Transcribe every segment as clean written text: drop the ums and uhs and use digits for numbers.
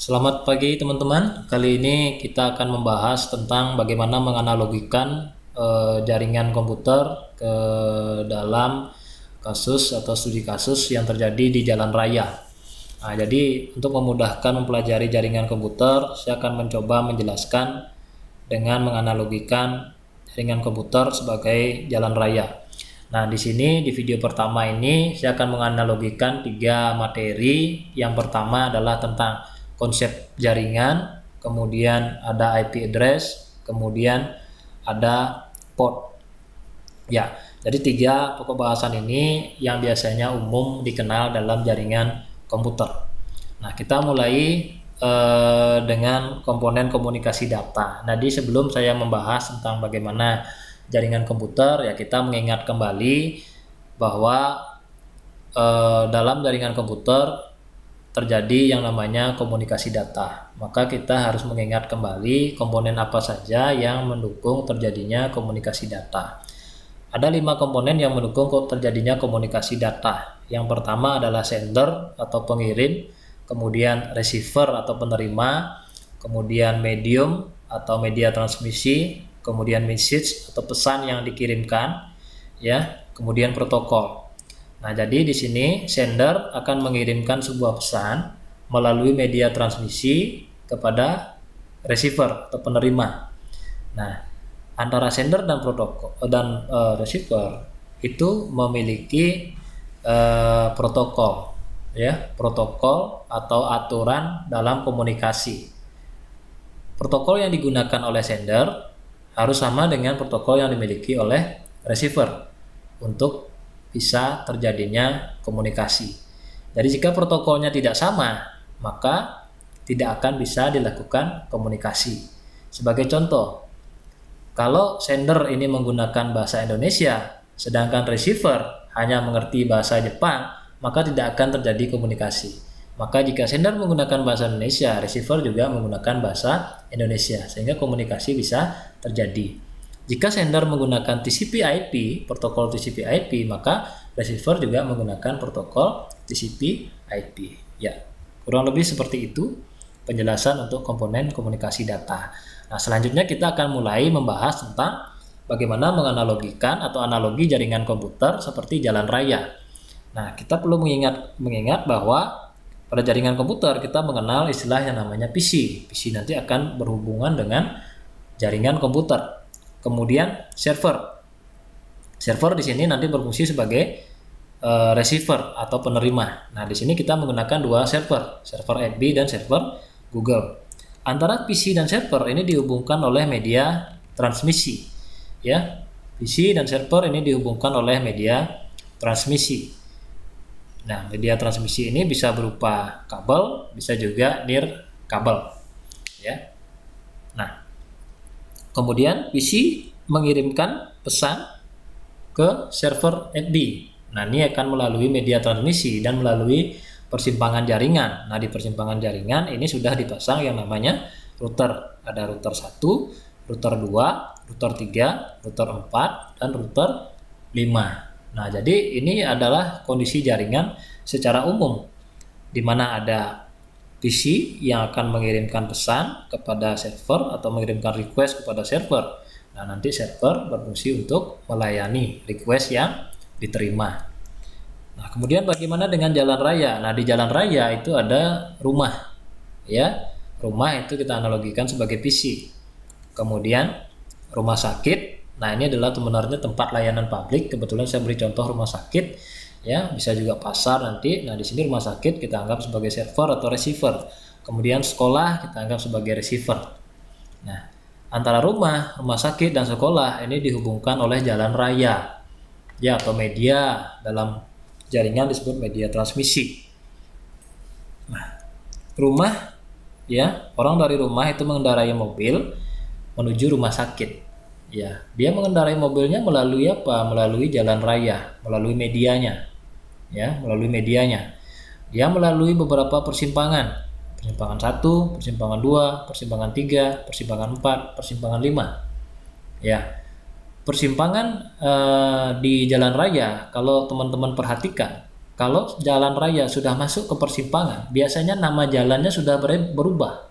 Selamat pagi teman-teman. Kali ini kita akan membahas tentang bagaimana menganalogikan jaringan komputer ke dalam kasus atau studi kasus yang terjadi di jalan raya. Nah, jadi untuk memudahkan mempelajari jaringan komputer, saya akan mencoba menjelaskan dengan menganalogikan jaringan komputer sebagai jalan raya. Nah, di sini di video pertama ini saya akan menganalogikan 3 materi. Yang pertama adalah tentang konsep jaringan, kemudian ada IP address, kemudian ada port. Ya, jadi 3 pokok bahasan ini yang biasanya umum dikenal dalam jaringan komputer. Nah, kita mulai dengan komponen komunikasi data. Nah, sebelum saya membahas tentang bagaimana jaringan komputer, ya kita mengingat kembali bahwa dalam jaringan komputer terjadi yang namanya komunikasi data. Maka kita harus mengingat kembali komponen apa saja yang mendukung terjadinya komunikasi data. Ada 5 komponen yang mendukung terjadinya komunikasi data. Yang pertama adalah sender atau pengirim, kemudian receiver atau penerima, kemudian medium atau media transmisi, kemudian message atau pesan yang dikirimkan, ya, kemudian protokol. Nah, jadi di sini sender akan mengirimkan sebuah pesan melalui media transmisi kepada receiver atau penerima. Nah, antara sender dan receiver itu memiliki protokol, ya, protokol atau aturan dalam komunikasi. Protokol yang digunakan oleh sender harus sama dengan protokol yang dimiliki oleh receiver untuk bisa terjadinya komunikasi. Jadi jika protokolnya tidak sama, maka tidak akan bisa dilakukan komunikasi. Sebagai contoh, kalau sender ini menggunakan bahasa Indonesia, sedangkan receiver hanya mengerti bahasa Jepang, maka tidak akan terjadi komunikasi. Maka jika sender menggunakan bahasa Indonesia, receiver juga menggunakan bahasa Indonesia, sehingga komunikasi bisa terjadi. Jika sender menggunakan TCP/IP, protokol TCP/IP, maka receiver juga menggunakan protokol TCP/IP. Ya, kurang lebih seperti itu penjelasan untuk komponen komunikasi data. Nah, selanjutnya kita akan mulai membahas tentang bagaimana menganalogikan atau analogi jaringan komputer seperti jalan raya. Nah, kita perlu mengingat bahwa pada jaringan komputer kita mengenal istilah yang namanya PC. PC nanti akan berhubungan dengan jaringan komputer. Kemudian server. Server di sini nanti berfungsi sebagai receiver atau penerima. Nah, di sini kita menggunakan 2 server, server FB dan server Google. Antara PC dan server ini dihubungkan oleh media transmisi, ya. PC dan server ini dihubungkan oleh media transmisi. Nah, media transmisi ini bisa berupa kabel, bisa juga nirkabel, ya. Nah, kemudian PC mengirimkan pesan ke server FB. Nah, ini akan melalui media transmisi dan melalui persimpangan jaringan. Nah, di persimpangan jaringan ini sudah dipasang yang namanya router. Ada router 1, router 2, router 3, router 4, dan router 5. Nah, jadi ini adalah kondisi jaringan secara umum, di mana ada PC yang akan mengirimkan pesan kepada server atau mengirimkan request kepada server. Nah, nanti server berfungsi untuk melayani request yang diterima. Nah, kemudian bagaimana dengan jalan raya? Nah, di jalan raya itu ada rumah, ya. Rumah itu kita analogikan sebagai PC. Kemudian rumah sakit. Nah, ini adalah sebenarnya tempat layanan publik. Kebetulan saya beri contoh rumah sakit, ya, bisa juga pasar nanti. Nah, di sini rumah sakit kita anggap sebagai server atau receiver. Kemudian sekolah kita anggap sebagai receiver. Nah, antara rumah sakit dan sekolah ini dihubungkan oleh jalan raya, ya, atau media dalam jaringan disebut media transmisi. Nah, rumah, ya, orang dari rumah itu mengendarai mobil menuju rumah sakit. Ya, dia mengendarai mobilnya melalui apa? Melalui jalan raya, melalui medianya. Ya, melalui medianya. Dia melalui beberapa persimpangan. Persimpangan 1, persimpangan 2, persimpangan 3, persimpangan 4, persimpangan 5. Ya. Persimpangan di jalan raya, kalau teman-teman perhatikan, Kalau jalan raya sudah masuk ke persimpangan, biasanya nama jalannya sudah berubah.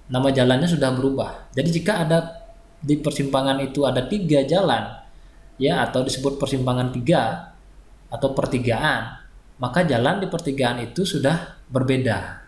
Nama jalannya sudah berubah. Jadi jika ada di persimpangan itu ada 3 jalan, ya, atau disebut persimpangan 3 atau pertigaan, maka jalan di pertigaan itu sudah berbeda.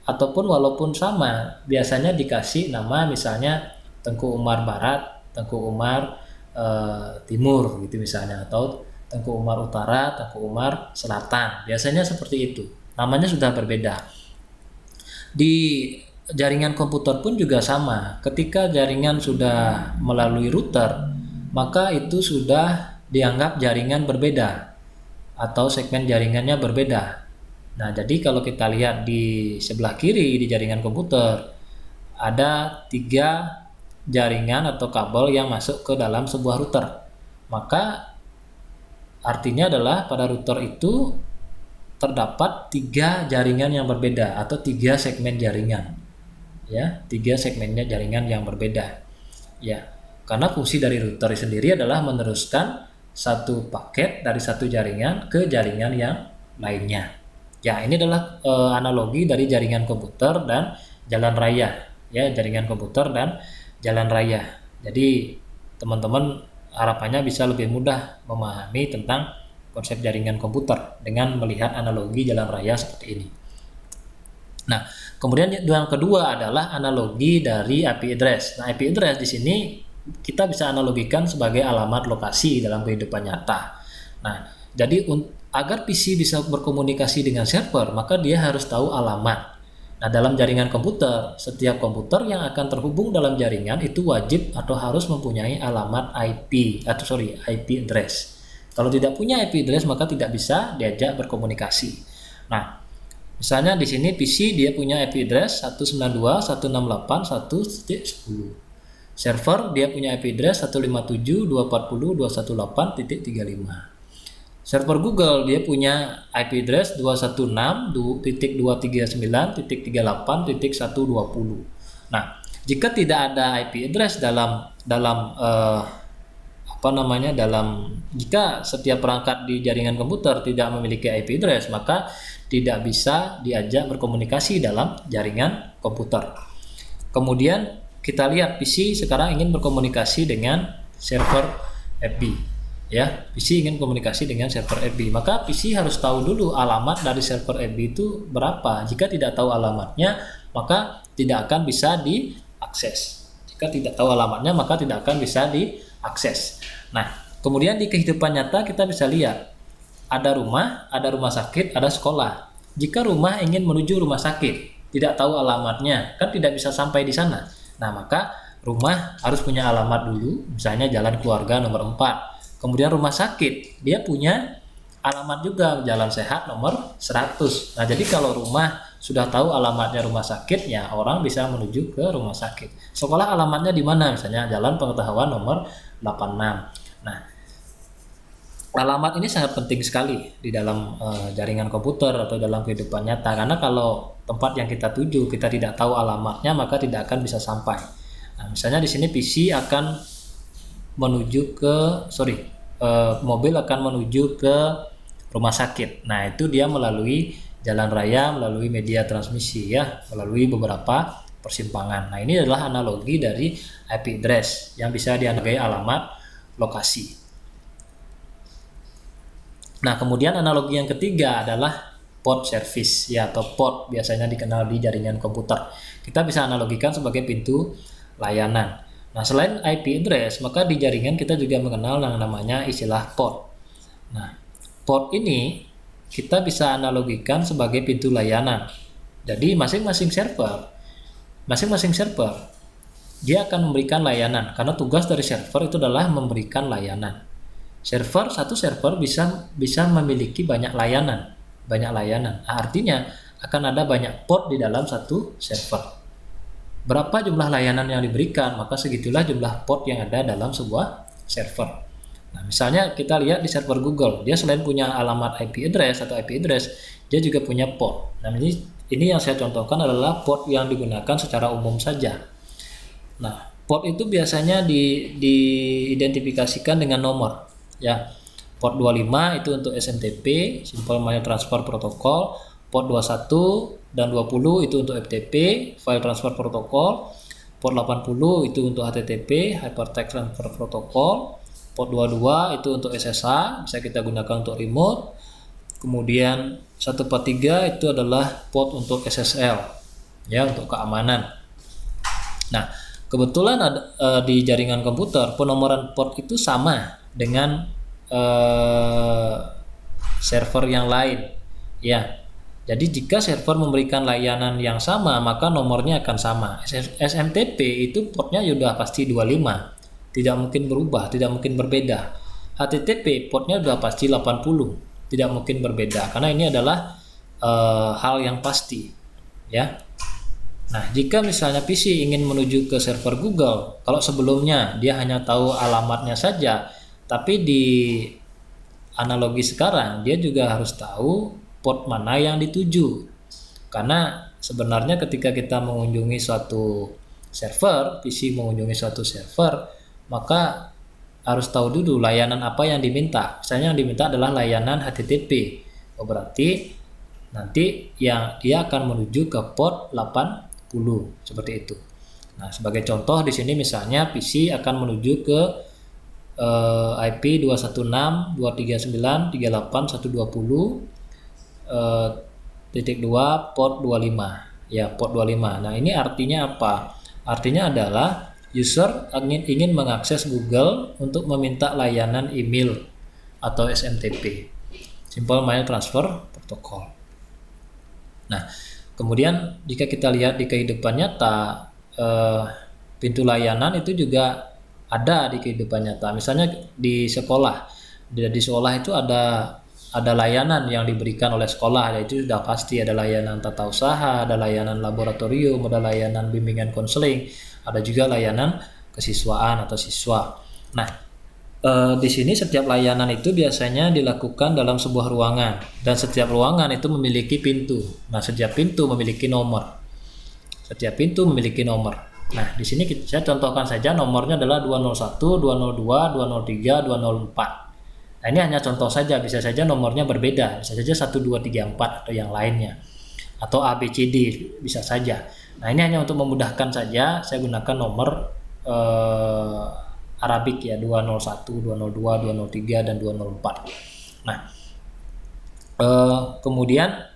Ataupun walaupun sama, biasanya dikasih nama misalnya Tengku Umar Barat, Tengku Umar Timur gitu misalnya, atau Tengku Umar Utara, Tengku Umar Selatan. Biasanya seperti itu. Namanya sudah berbeda. Di jaringan komputer pun juga sama. Ketika jaringan sudah melalui router, maka itu sudah dianggap jaringan berbeda atau segmen jaringannya berbeda. Nah, jadi kalau kita lihat di sebelah kiri di jaringan komputer, ada 3 jaringan atau kabel yang masuk ke dalam sebuah router. Maka artinya adalah pada router itu terdapat 3 jaringan yang berbeda atau 3 segmen jaringan. Ya, 3 segmennya jaringan yang berbeda. Ya, karena fungsi dari router sendiri adalah meneruskan satu paket dari satu jaringan ke jaringan yang lainnya. Ya, ini adalah analogi dari jaringan komputer dan jalan raya. Ya, jaringan komputer dan jalan raya. Jadi teman-teman harapannya bisa lebih mudah memahami tentang konsep jaringan komputer dengan melihat analogi jalan raya seperti ini. Nah, kemudian yang kedua adalah analogi dari IP address. Nah, IP address di sini kita bisa analogikan sebagai alamat lokasi dalam kehidupan nyata. Nah, jadi agar PC bisa berkomunikasi dengan server, maka dia harus tahu alamat. Nah, dalam jaringan komputer, setiap komputer yang akan terhubung dalam jaringan itu wajib atau harus mempunyai alamat IP address. Kalau tidak punya IP address maka tidak bisa diajak berkomunikasi. Nah, misalnya di sini PC dia punya IP address 192.168.1.10. Server dia punya IP address 157.240.218.35. Server Google dia punya IP address 216.239.38.120. Nah, jika tidak ada IP address jika setiap perangkat di jaringan komputer tidak memiliki IP address, maka tidak bisa diajak berkomunikasi dalam jaringan komputer. Kemudian kita lihat PC sekarang ingin berkomunikasi dengan server FB. Ya, PC ingin komunikasi dengan server FB, maka PC harus tahu dulu alamat dari server FB itu berapa. Jika tidak tahu alamatnya, maka tidak akan bisa diakses. Jika tidak tahu alamatnya, maka tidak akan bisa diakses. Nah, kemudian di kehidupan nyata kita bisa lihat ada rumah sakit, ada sekolah. Jika rumah ingin menuju rumah sakit, tidak tahu alamatnya, kan tidak bisa sampai di sana. Nah, maka rumah harus punya alamat dulu, misalnya Jalan Keluarga nomor 4. Kemudian rumah sakit, dia punya alamat juga, Jalan Sehat nomor 100. Nah, jadi kalau rumah sudah tahu alamatnya rumah sakit, ya orang bisa menuju ke rumah sakit. Sekolah alamatnya di mana? Misalnya Jalan Pengetahuan nomor 86. Nah, alamat ini sangat penting sekali di dalam jaringan komputer atau dalam kehidupan nyata, karena kalau tempat yang kita tuju kita tidak tahu alamatnya, maka tidak akan bisa sampai. Nah, misalnya di sini PC akan menuju ke mobil akan menuju ke rumah sakit. Nah, itu dia melalui jalan raya, melalui media transmisi, ya, melalui beberapa persimpangan. Nah, ini adalah analogi dari IP address yang bisa dianalogi alamat lokasi. Nah, kemudian analogi yang ketiga adalah port service, ya, atau port biasanya dikenal di jaringan komputer. Kita bisa analogikan sebagai pintu layanan. Nah, selain IP address, maka di jaringan kita juga mengenal yang namanya istilah port. Nah, port ini kita bisa analogikan sebagai pintu layanan. Jadi masing-masing server dia akan memberikan layanan, karena tugas dari server itu adalah memberikan layanan. Satu server bisa memiliki banyak layanan. Nah, artinya akan ada banyak port di dalam satu server. Berapa jumlah layanan yang diberikan, maka segitulah jumlah port yang ada dalam sebuah server. Nah, misalnya kita lihat di server Google, dia selain punya alamat IP address, dia juga punya port. Nah, ini yang saya contohkan adalah port yang digunakan secara umum saja. Nah, port itu biasanya diidentifikasikan dengan nomor, ya. Port 25 itu untuk SMTP, Simple Mail Transfer Protocol. Port 21 dan 20 itu untuk FTP, File Transfer Protocol. Port 80 itu untuk HTTP, Hypertext Transfer Protocol. Port 22 itu untuk SSH, bisa kita gunakan untuk remote. Kemudian 143 itu adalah port untuk SSL, ya, untuk keamanan. Nah, kebetulan di jaringan komputer penomoran port itu sama dengan server yang lain, ya. Jadi jika server memberikan layanan yang sama, maka nomornya akan sama. SMTP itu portnya sudah pasti 25, tidak mungkin berubah, tidak mungkin berbeda. HTTP portnya sudah pasti 80, tidak mungkin berbeda, karena ini adalah hal yang pasti, ya. Nah, jika misalnya PC ingin menuju ke server Google, kalau sebelumnya dia hanya tahu alamatnya saja, tapi di analogi sekarang dia juga harus tahu port mana yang dituju. Karena sebenarnya ketika kita mengunjungi suatu server, PC mengunjungi suatu server, maka harus tahu dulu layanan apa yang diminta. Misalnya yang diminta adalah layanan HTTP. Berarti nanti yang dia akan menuju ke port 80 seperti itu. Nah, sebagai contoh di sini misalnya PC akan menuju ke IP 216.239.38.120 .2 port 25, ya, port 25. Nah, ini artinya apa? Artinya adalah user ingin mengakses Google untuk meminta layanan email atau SMTP, Simple Mail Transfer Protocol. Nah, kemudian jika kita lihat di kehidupan nyata, pintu layanan itu juga ada di kehidupan nyata. Misalnya di sekolah, di sekolah itu ada layanan yang diberikan oleh sekolah, yaitu sudah pasti ada layanan tata usaha, ada layanan laboratorium, ada layanan bimbingan konseling, ada juga layanan kesiswaan atau siswa. Nah, di sini setiap layanan itu biasanya dilakukan dalam sebuah ruangan, dan setiap ruangan itu memiliki pintu. Nah, setiap pintu memiliki nomor. Setiap pintu memiliki nomor. Nah, di sini saya contohkan saja nomornya adalah 201, 202, 203, 204. Nah, ini hanya contoh saja, bisa saja nomornya berbeda, bisa saja 1, 2, 3, 4 atau yang lainnya, atau ABCD bisa saja. Nah, ini hanya untuk memudahkan saja, saya gunakan nomor Arabik, ya, 201, 202, 203, dan 204. Nah, kemudian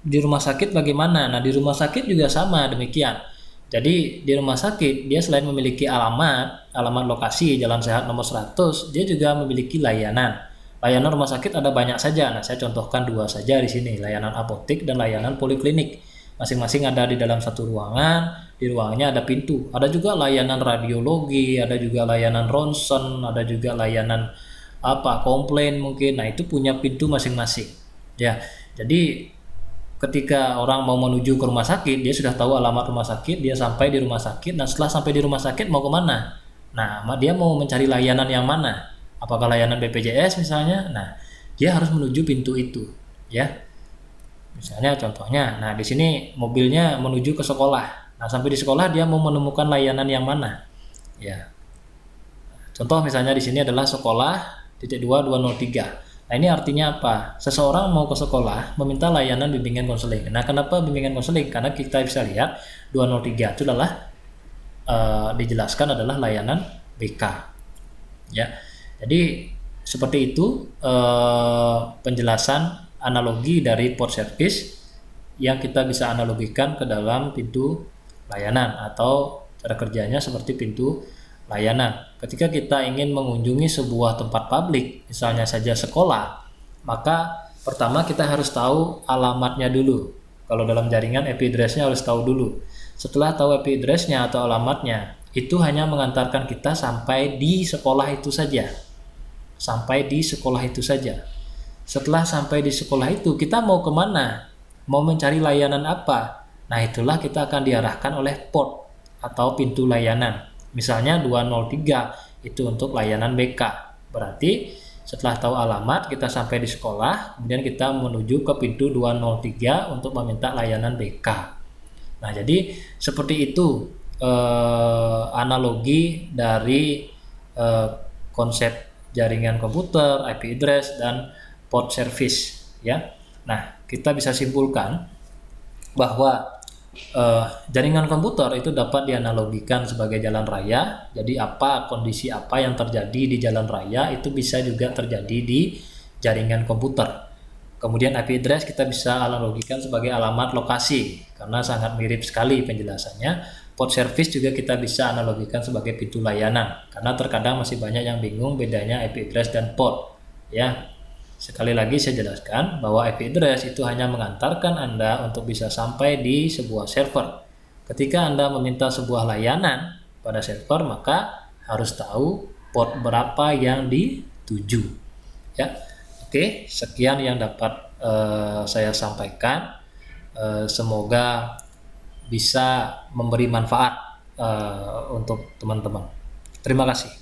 di rumah sakit bagaimana? Nah, di rumah sakit juga sama demikian. Jadi di rumah sakit dia selain memiliki alamat lokasi Jalan Sehat nomor 100, dia juga memiliki layanan. Layanan rumah sakit ada banyak saja. Nah, saya contohkan 2 saja di sini, layanan apotek dan layanan poliklinik. Masing-masing ada di dalam satu ruangan. Di ruangannya ada pintu. Ada juga layanan radiologi, ada juga layanan ronsen, ada juga layanan komplain mungkin. Nah, itu punya pintu masing-masing. Ya. Jadi ketika orang mau menuju ke rumah sakit, dia sudah tahu alamat rumah sakit, dia sampai di rumah sakit. Nah, setelah sampai di rumah sakit mau kemana? Nah, dia mau mencari layanan yang mana? Apakah layanan BPJS misalnya? Nah, dia harus menuju pintu itu, ya. Misalnya contohnya, nah di sini mobilnya menuju ke sekolah. Nah, sampai di sekolah dia mau menemukan layanan yang mana? Ya. Contoh misalnya di sini adalah sekolah .2.203. Nah, ini artinya apa? Seseorang mau ke sekolah meminta layanan bimbingan konseling. Nah, kenapa bimbingan konseling? Karena kita bisa lihat 203 itu adalah dijelaskan adalah layanan BK. Ya. Jadi seperti itu penjelasan analogi dari port service yang kita bisa analogikan ke dalam pintu layanan, atau cara kerjanya seperti pintu layanan. Ketika kita ingin mengunjungi sebuah tempat publik, misalnya saja sekolah, maka pertama kita harus tahu alamatnya dulu. Kalau dalam jaringan IP address-nya harus tahu dulu. Setelah tahu IP address-nya atau alamatnya, itu hanya mengantarkan kita sampai di sekolah itu saja. Sampai di sekolah itu saja. Setelah sampai di sekolah itu, kita mau kemana? Mau mencari layanan apa? Nah, itulah kita akan diarahkan oleh port atau pintu layanan. Misalnya 203 itu untuk layanan BK. Berarti setelah tahu alamat, kita sampai di sekolah, kemudian kita menuju ke pintu 203 untuk meminta layanan BK. Nah, jadi seperti itu analogi dari konsep jaringan komputer, IP address, dan port service ya. Nah, kita bisa simpulkan bahwa jaringan komputer itu dapat dianalogikan sebagai jalan raya. Jadi kondisi apa yang terjadi di jalan raya itu bisa juga terjadi di jaringan komputer. Kemudian IP address kita bisa analogikan sebagai alamat lokasi karena sangat mirip sekali penjelasannya. Port service juga kita bisa analogikan sebagai pintu layanan karena terkadang masih banyak yang bingung bedanya IP address dan port ya. Sekali lagi saya jelaskan bahwa IP address itu hanya mengantarkan Anda untuk bisa sampai di sebuah server. Ketika Anda meminta sebuah layanan pada server, maka harus tahu port berapa yang dituju. Ya, oke, sekian yang dapat saya sampaikan. Semoga bisa memberi manfaat untuk teman-teman. Terima kasih.